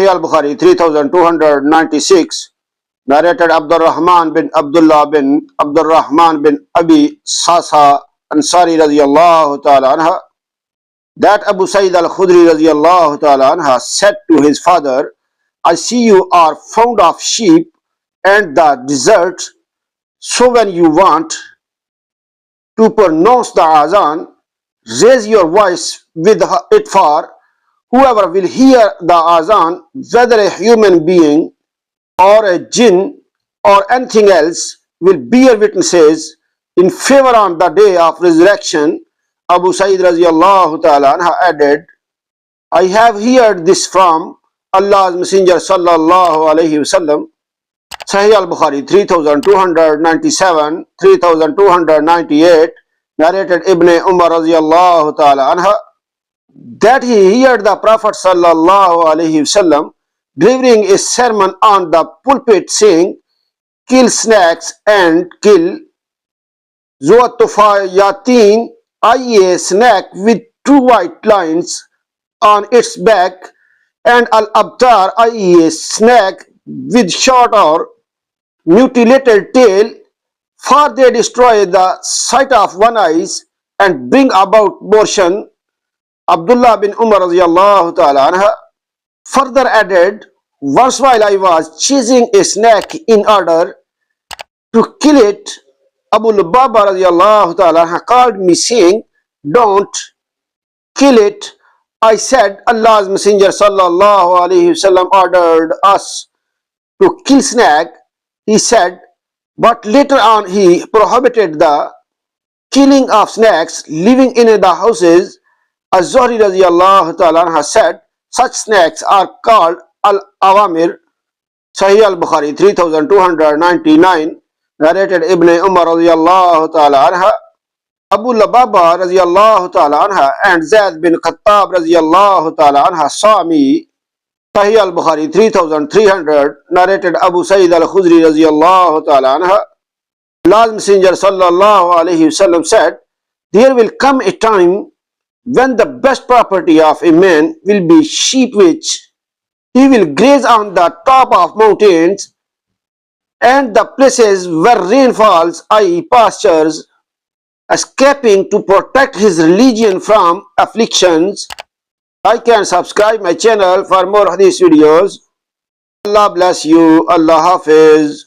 Sahih Al-Bukhari 3296, narrated Abdurrahman bin Abdullah bin Abdurrahman bin Abi Sasa Ansari radiyallahu ta'ala anha, that Abu Sa'id al-Khudri radiyallahu ta'ala anha said to his father, I see you are fond of sheep and the desert, so when you want to pronounce the azan, raise your voice with it, for whoever will hear the azan, whether a human being or a jinn or anything else, will bear witnesses in favor on the day of resurrection. Abu Sa'id radiyallahu ta'ala anha added, I have heard this from Allah's Messenger sallallaho alaihi wasallam. Sahih Al-Bukhari 3297, 3298, narrated Ibn Umar radiyallahu ta'ala anha, that he heard the Prophet sallallahu alaihi wasallam delivering a sermon on the pulpit saying, kill snakes and kill Zuatufayatin, i.e. a snake with two white lines on its back, and Al-Abtar, i.e. a snake with short or mutilated tail, for they destroy the sight of one eye and bring about abortion. Abdullah bin Umar radiyallahu ta'ala anha further added, once while I was chasing a snake in order to kill it, Abu Lubaba radiyallahu ta'ala anha called me saying, don't kill it. I said, Allah's Messenger sallallahu alaihi wasallam ordered us to kill snake. He said, but later on he prohibited the killing of snakes living in the houses. Az-Zuhri radiyallahu ta'ala anha said, such snakes are called al-awamir. Sahih Al-Bukhari 3299, narrated Ibn Umar radiyallahu ta'ala anha, Abu Lubaba radiyallahu ta'ala anha and Zayd bin Khattab radiyallahu ta'ala anha saw me. Sahih Al-Bukhari 3300, narrated Abu Sa'id al-Khudri radiyallahu ta'ala anha, Allah's Messenger sallallahu alaihi wasallam said, there will come a time when the best property of a man will be sheep, which he will graze on the top of mountains and the places where rain falls, i.e. pastures, escaping to protect his religion from afflictions. Like and subscribe my channel for more hadith videos. Allah bless you. Allah Hafiz.